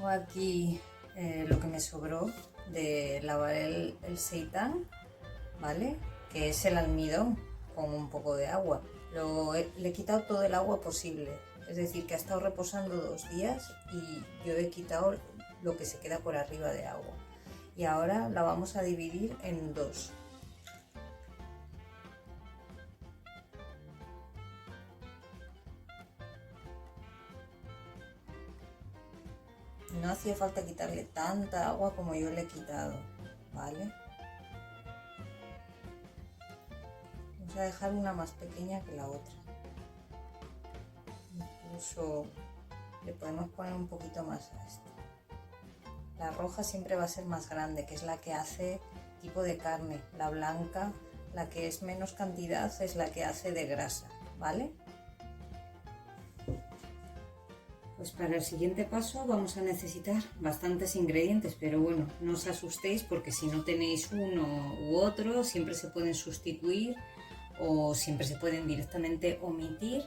Tengo aquí lo que me sobró de lavar el seitán, ¿vale? Que es el almidón con un poco de agua. Le he quitado todo el agua posible, es decir, que ha estado reposando 2 días y yo he quitado lo que se queda por arriba de agua. Y ahora la vamos a dividir en 2. No hacía falta quitarle tanta agua como yo le he quitado, ¿vale? Vamos a dejar una más pequeña que la otra. Incluso le podemos poner un poquito más a esta. La roja siempre va a ser más grande, que es la que hace tipo de carne. La blanca, la que es menos cantidad, es la que hace de grasa, ¿vale? Pues para el siguiente paso vamos a necesitar bastantes ingredientes, pero bueno, no os asustéis porque si no tenéis uno u otro, siempre se pueden sustituir o siempre se pueden directamente omitir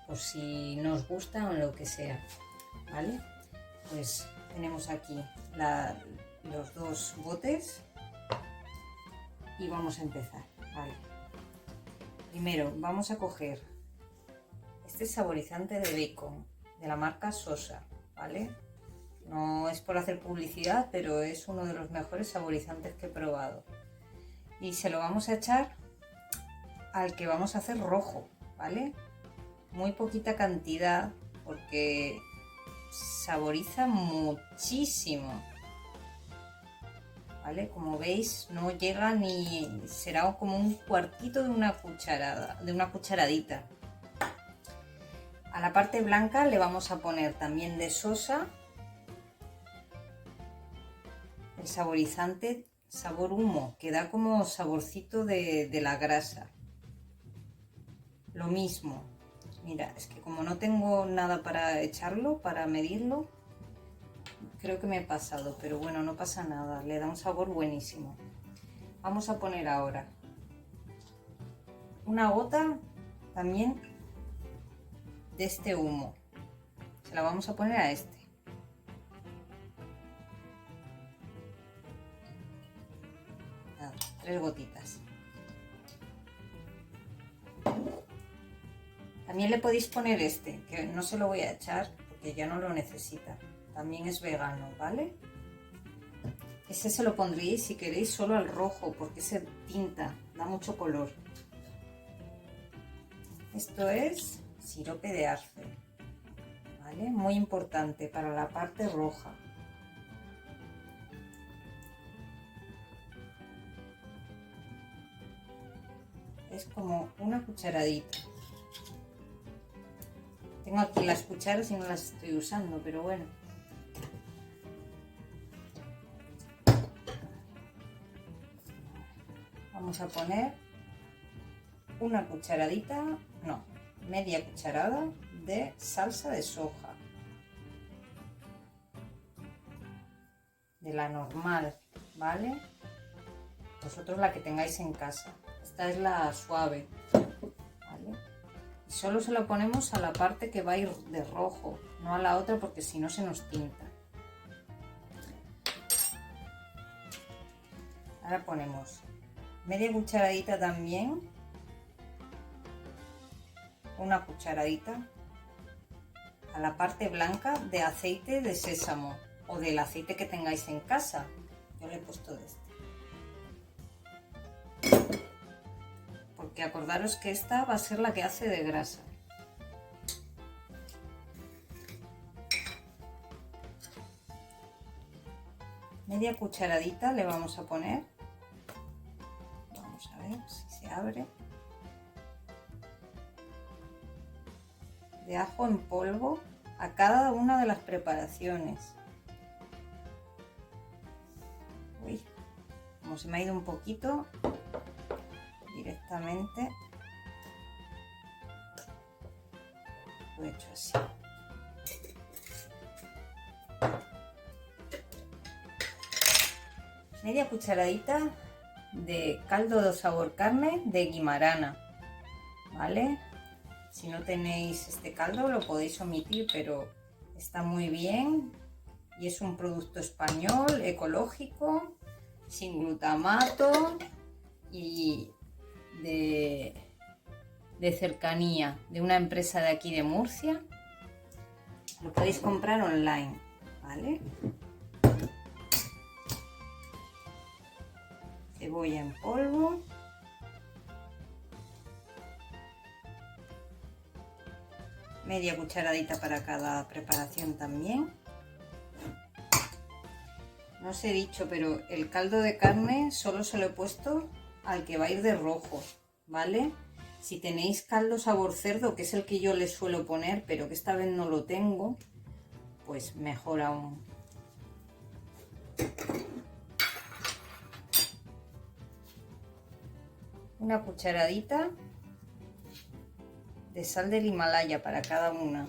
por si no os gusta o lo que sea, ¿vale? Pues tenemos aquí los 2 botes y vamos a empezar, ¿vale? Primero vamos a coger este saborizante de bacon de la marca Sosa, ¿vale? No es por hacer publicidad, pero es uno de los mejores saborizantes que he probado. Y se lo vamos a echar al que vamos a hacer rojo, ¿vale? Muy poquita cantidad porque saboriza muchísimo, ¿vale? Como veis, no llega ni, será como un cuartito de una cucharada, de una cucharadita. A la parte blanca le vamos a poner también de Sosa el saborizante sabor humo, que da como saborcito de la grasa. Lo mismo, mira, es que como no tengo nada para echarlo, para medirlo, creo que me he pasado, pero bueno, no pasa nada, le da un sabor buenísimo. Vamos a poner ahora una gota también de este humo, se la vamos a poner a este. Nada, 3 gotitas. También le podéis poner este, que no se lo voy a echar porque ya no lo necesita. También es vegano, ¿vale? Ese se lo pondréis si queréis solo al rojo porque se pinta, da mucho color. Esto es sirope de arce, ¿vale? Muy importante para la parte roja. Es como una cucharadita. Tengo aquí las cucharas y no las estoy usando, pero bueno. Vamos a poner una cucharadita, no, media cucharada de salsa de soja. De la normal, ¿vale? Vosotros la que tengáis en casa. Esta es la suave, ¿vale? Y solo se lo ponemos a la parte que va a ir de rojo, no a la otra porque si no se nos tinta. Ahora ponemos media cucharadita también, una cucharadita a la parte blanca de aceite de sésamo o del aceite que tengáis en casa. Yo le he puesto de este. Porque acordaros que esta va a ser la que hace de grasa. Media cucharadita le vamos a poner. Vamos a ver si se abre. De ajo en polvo a cada una de las preparaciones. Uy, como se me ha ido un poquito, directamente lo he hecho así. Media cucharadita de caldo de sabor carne de Guimarana, ¿vale? Si no tenéis este caldo lo podéis omitir, pero está muy bien y es un producto español, ecológico, sin glutamato y de cercanía, de una empresa de aquí de Murcia. Lo podéis comprar online, ¿vale? Cebolla en polvo. Media cucharadita para cada preparación también. No os he dicho, pero el caldo de carne solo se lo he puesto al que va a ir de rojo, ¿vale? Si tenéis caldo sabor cerdo, que es el que yo le suelo poner, pero que esta vez no lo tengo, pues mejor aún. Una cucharadita de sal del Himalaya para cada una.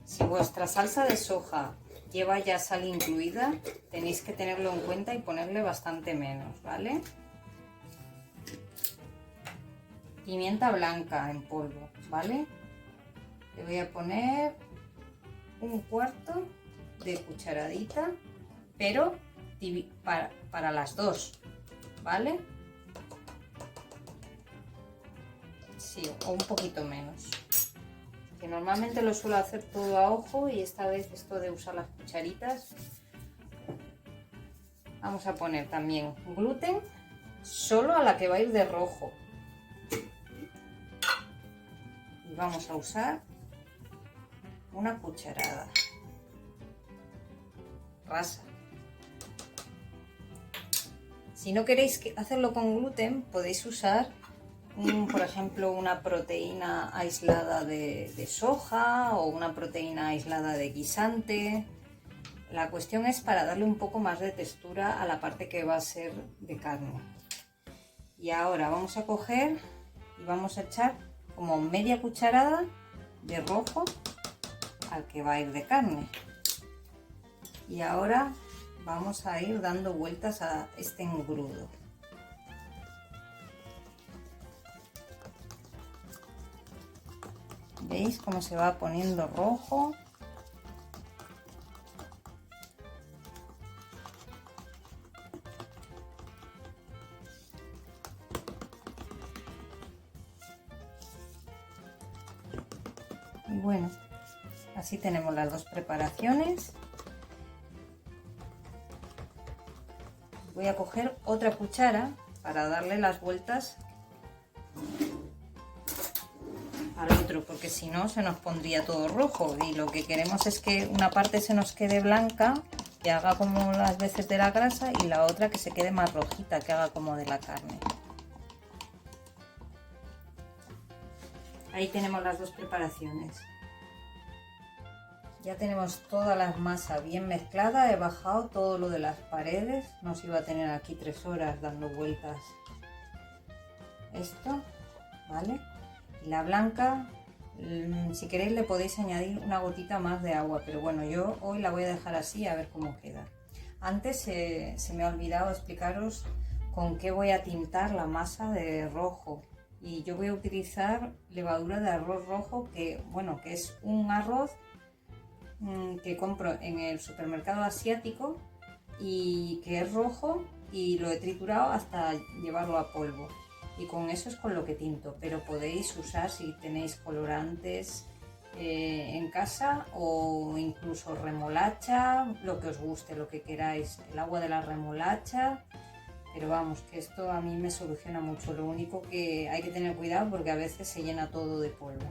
Si vuestra salsa de soja lleva ya sal incluida, tenéis que tenerlo en cuenta y ponerle bastante menos, ¿vale? Pimienta blanca en polvo, ¿vale? Le voy a poner un cuarto de cucharadita, pero para las dos, ¿vale? Sí, o un poquito menos. Que normalmente lo suelo hacer todo a ojo y esta vez esto de usar las cucharitas. Vamos a poner también gluten, solo a la que va a ir de rojo. Y vamos a usar una cucharada rasa. Si no queréis hacerlo con gluten, podéis usar por ejemplo, una proteína aislada de soja o una proteína aislada de guisante. La cuestión es para darle un poco más de textura a la parte que va a ser de carne. Y ahora vamos a coger y vamos a echar como media cucharada de rojo al que va a ir de carne. Y ahora vamos a ir dando vueltas a este engrudo. ¿Veis cómo se va poniendo rojo? Y bueno, así tenemos las dos preparaciones. Voy a coger otra cuchara para darle las vueltas al otro, porque si no se nos pondría todo rojo y lo que queremos es que una parte se nos quede blanca, que haga como las veces de la grasa, y la otra que se quede más rojita, que haga como de la carne. Ahí tenemos las dos preparaciones. Ya tenemos toda la masa bien mezclada, he bajado todo lo de las paredes, no os iba a tener aquí 3 horas dando vueltas esto, ¿vale? Y la blanca, si queréis le podéis añadir una gotita más de agua, pero bueno, yo hoy la voy a dejar así a ver cómo queda. Antes se me ha olvidado explicaros con qué voy a tintar la masa de rojo. Y yo voy a utilizar levadura de arroz rojo, que bueno, que es un arroz que compro en el supermercado asiático y que es rojo, y lo he triturado hasta llevarlo a polvo. Y con eso es con lo que tinto, pero podéis usar si tenéis colorantes en casa, o incluso remolacha, lo que os guste, lo que queráis, el agua de la remolacha. Pero vamos, que esto a mí me soluciona mucho. Lo único que hay que tener cuidado porque a veces se llena todo de polvo.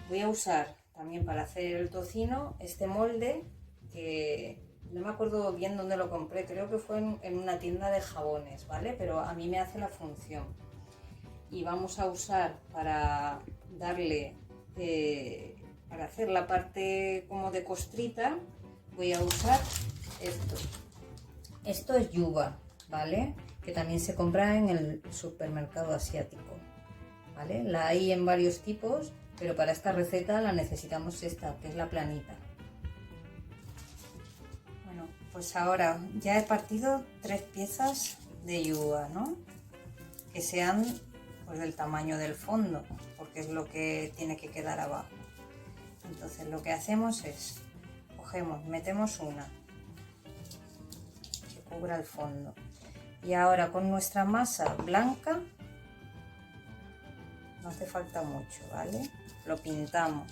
Voy a usar también para hacer el tocino este molde, que no me acuerdo bien dónde lo compré, creo que fue en una tienda de jabones, ¿vale? Pero a mí me hace la función. Y vamos a usar para darle, para hacer la parte como de costrita, voy a usar esto. Esto es yuba, ¿vale? Que también se compra en el supermercado asiático, ¿vale? La hay en varios tipos, pero para esta receta la necesitamos esta, que es la planita. Bueno, pues ahora ya he partido 3 piezas de yuba, ¿no? Que sean pues del tamaño del fondo, porque es lo que tiene que quedar abajo. Entonces lo que hacemos es cogemos, metemos una que cubra el fondo y ahora con nuestra masa blanca, no hace falta mucho, ¿vale? Lo pintamos.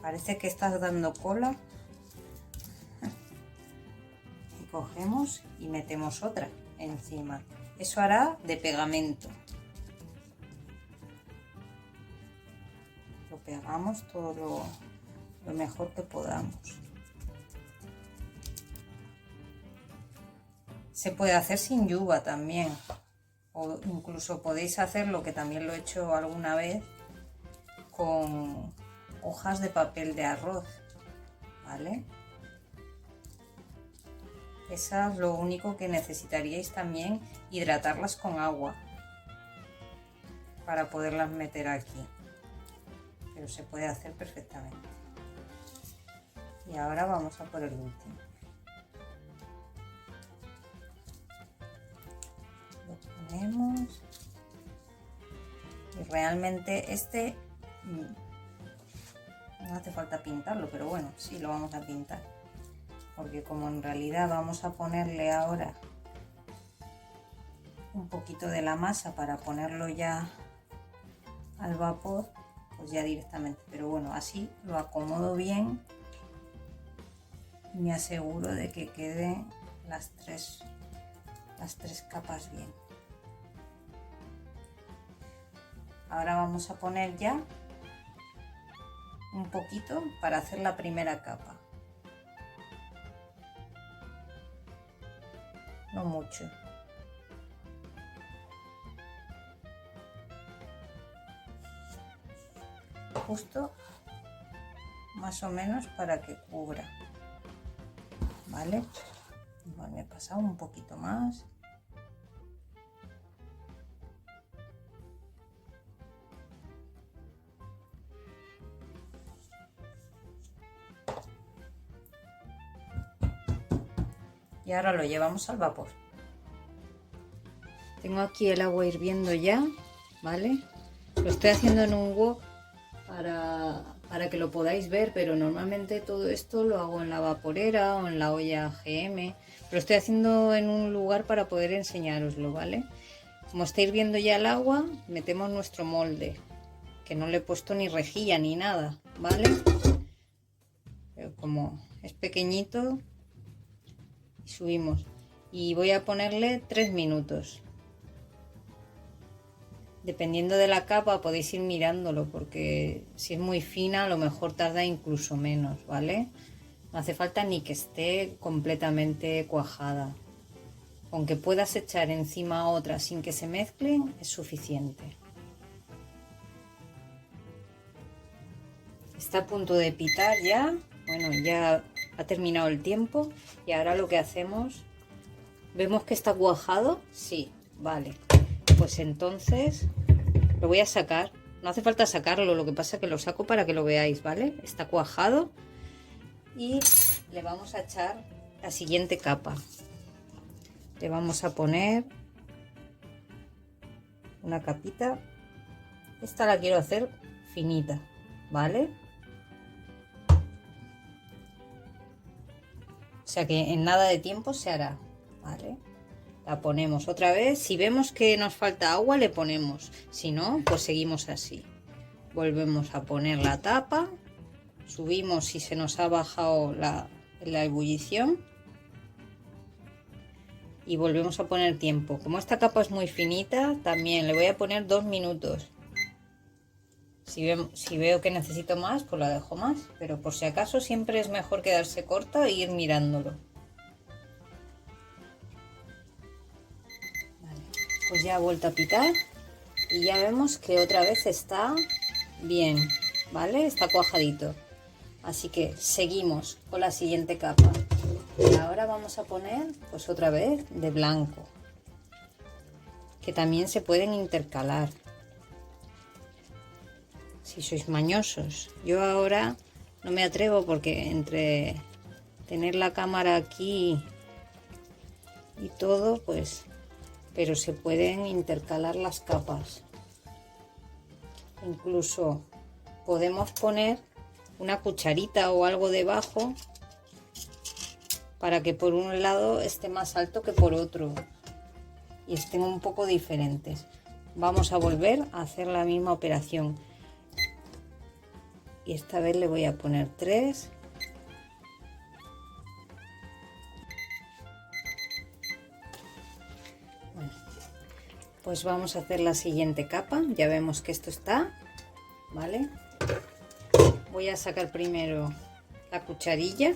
Parece que estás dando cola. Y cogemos y metemos otra encima. Eso hará de pegamento. Lo pegamos todo lo mejor que podamos. Se puede hacer sin yuba también. O incluso podéis hacerlo, que también lo he hecho alguna vez, con hojas de papel de arroz, ¿vale? Esas lo único que necesitaríais también, hidratarlas con agua para poderlas meter aquí, pero se puede hacer perfectamente. Y ahora vamos a por el último. Lo ponemos y realmente este no hace falta pintarlo, pero bueno, sí lo vamos a pintar, porque como en realidad vamos a ponerle ahora un poquito de la masa para ponerlo ya al vapor, pues ya directamente, pero bueno, así lo acomodo bien y me aseguro de que queden las tres capas bien. Ahora vamos a poner ya un poquito para hacer la primera capa, no mucho. Justo más o menos para que cubra, ¿vale? Igual me he pasado un poquito más. Y ahora lo llevamos al vapor. Tengo aquí el agua hirviendo ya, ¿vale? Lo estoy haciendo en un wok para que lo podáis ver, pero normalmente todo esto lo hago en la vaporera o en la olla GM. Lo estoy haciendo en un lugar para poder enseñároslo, ¿vale? Como está hirviendo ya el agua, metemos nuestro molde, que no le he puesto ni rejilla ni nada, ¿vale? Pero como es pequeñito, y subimos. Y voy a ponerle 3 minutos. Dependiendo de la capa podéis ir mirándolo, porque si es muy fina a lo mejor tarda incluso menos, ¿vale? No hace falta ni que esté completamente cuajada. Aunque puedas echar encima otra sin que se mezclen, es suficiente. Está a punto de pitar ya. Bueno, ya ha terminado el tiempo y ahora lo que hacemos, ¿vemos que está cuajado? Sí, vale. Pues entonces lo voy a sacar. No hace falta sacarlo, lo que pasa es que lo saco para que lo veáis, ¿vale? Está cuajado y le vamos a echar la siguiente capa. Le vamos a poner una capita. Esta la quiero hacer finita, ¿vale? O sea que en nada de tiempo se hará, ¿vale? La ponemos otra vez. Si vemos que nos falta agua, le ponemos. Si no, pues seguimos así. Volvemos a poner la tapa. Subimos si se nos ha bajado la ebullición. Y volvemos a poner tiempo. Como esta capa es muy finita, también le voy a poner 2 minutos. Si veo que necesito más, pues la dejo más. Pero por si acaso siempre es mejor quedarse corta e ir mirándolo. Pues ya ha vuelto a pitar y ya vemos que otra vez está bien, ¿vale? Está cuajadito. Así que seguimos con la siguiente capa. Y ahora vamos a poner pues otra vez de blanco, que también se pueden intercalar si sois mañosos. Yo ahora no me atrevo porque entre tener la cámara aquí y todo, pues... pero se pueden intercalar las capas. Incluso podemos poner una cucharita o algo debajo para que por un lado esté más alto que por otro y estén un poco diferentes. Vamos a volver a hacer la misma operación y esta vez le voy a poner 3. Bueno, pues vamos a hacer la siguiente capa. Ya vemos que esto está, ¿vale? Voy a sacar primero la cucharilla,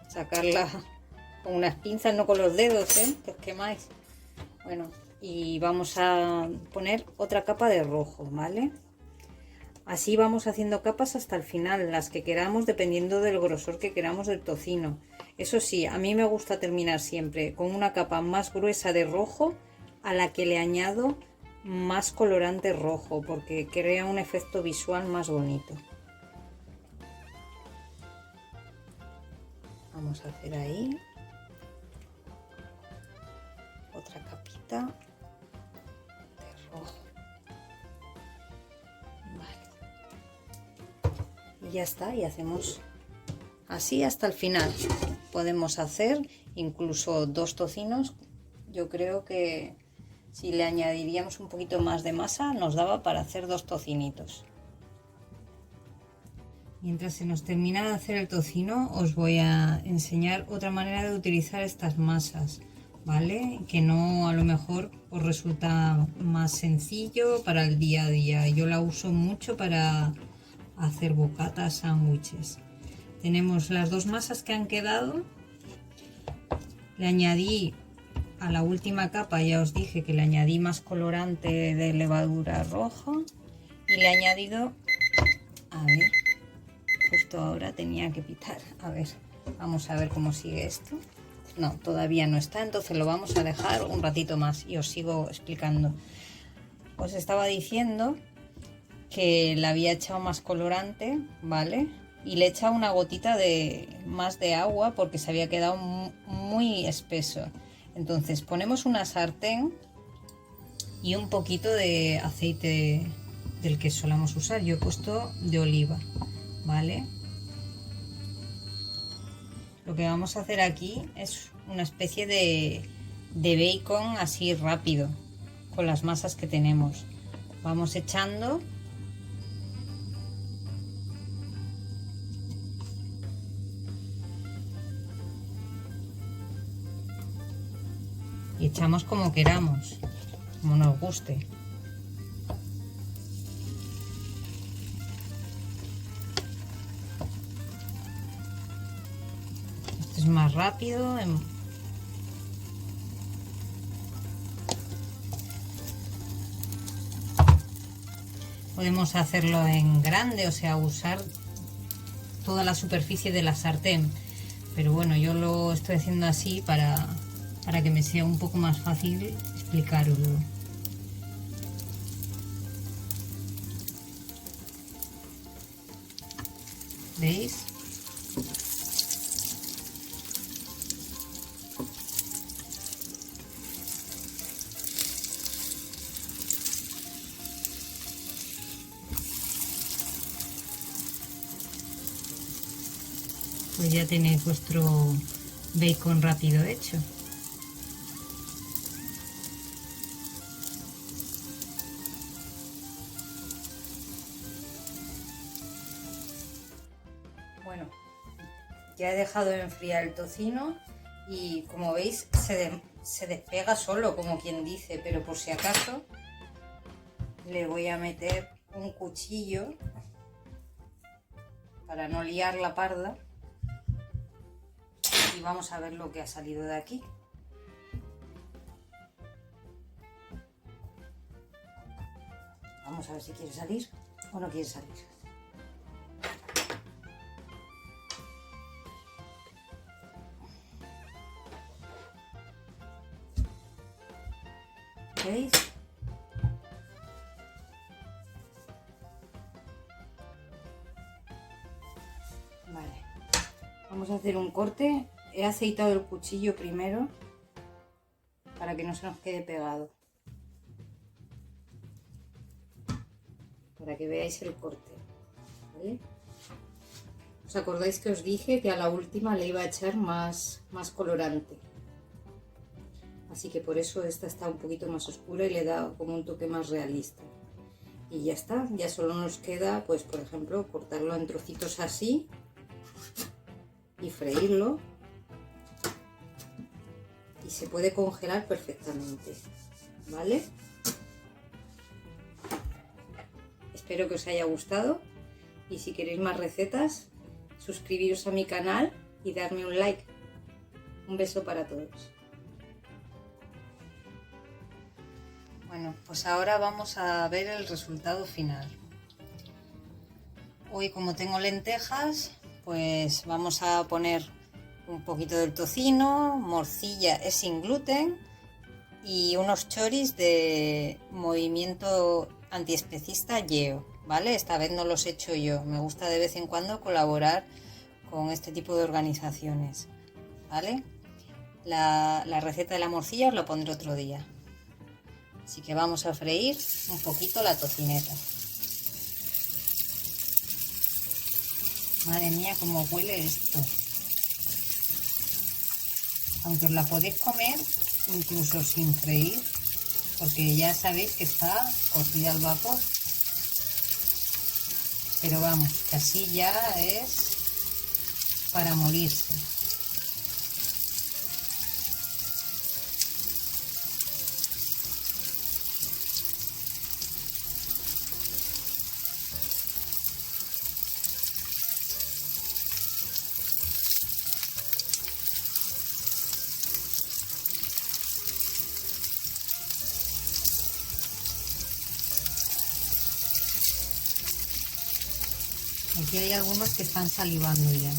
sacarla con unas pinzas, no con los dedos, que os quemáis. Bueno, y vamos a poner otra capa de rojo, ¿vale? Así vamos haciendo capas hasta el final, las que queramos, dependiendo del grosor que queramos del tocino. Eso sí, a mí me gusta terminar siempre con una capa más gruesa de rojo a la que le añado más colorante rojo, porque crea un efecto visual más bonito. Vamos a hacer ahí otra capita de rojo. Vale. Y ya está, y hacemos así hasta el final. Podemos hacer incluso 2 tocinos. Yo creo que si le añadiríamos un poquito más de masa nos daba para hacer 2 tocinitos. Mientras se nos termina de hacer el tocino, os voy a enseñar otra manera de utilizar estas masas, ¿vale? Que no, a lo mejor os resulta más sencillo para el día a día. Yo la uso mucho para hacer bocatas, sándwiches. Tenemos las 2 masas que han quedado. Le añadí a la última capa, ya os dije que le añadí más colorante de levadura roja y le he añadido, a ver, justo ahora tenía que pitar, a ver, vamos a ver cómo sigue esto. No, todavía no está, entonces lo vamos a dejar un ratito más y os sigo explicando. Os estaba diciendo que le había echado más colorante, ¿vale? Y le he echado una gotita más de agua porque se había quedado muy espeso. Entonces ponemos una sartén y un poquito de aceite del que solamos usar. Yo he puesto de oliva, ¿vale? Lo que vamos a hacer aquí es una especie de bacon así rápido con las masas que tenemos. Vamos echando y echamos como queramos, como nos guste. Esto es más rápido. Podemos hacerlo en grande, o sea, usar toda la superficie de la sartén. Pero bueno, yo lo estoy haciendo así para que me sea un poco más fácil explicaroslo. ¿Veis? Pues ya tenéis vuestro bacon rápido hecho. Bueno, ya he dejado de enfriar el tocino y como veis se despega solo, como quien dice, pero por si acaso le voy a meter un cuchillo para no liar la parda y vamos a ver lo que ha salido de aquí. Vamos a ver si quiere salir o no quiere salir. ¿Veis? Vale. Vamos a hacer un corte. He aceitado el cuchillo primero para que no se nos quede pegado. para que veáis el corte, ¿vale? ¿Os acordáis que os dije que a la última le iba a echar más colorante? Así que por eso esta está un poquito más oscura y le da como un toque más realista. Y ya está, ya solo nos queda, pues por ejemplo, cortarlo en trocitos así y freírlo. Y se puede congelar perfectamente, ¿vale? Espero que os haya gustado y si queréis más recetas, suscribiros a mi canal y darme un like. Un beso para todos. Bueno, pues ahora vamos a ver el resultado final. Hoy, como tengo lentejas, pues vamos a poner un poquito del tocino, morcilla es sin gluten y unos choris de movimiento antiespecista YEO, ¿vale? Esta vez no los he hecho yo, me gusta de vez en cuando colaborar con este tipo de organizaciones, ¿vale? La receta de la morcilla os la pondré otro día. Así que vamos a freír un poquito la tocineta. Madre mía, cómo huele esto. Aunque os la podéis comer incluso sin freír, porque ya sabéis que está cocida al vapor. Pero vamos, que así ya es para morirse. Aquí hay algunos que están salivando ya.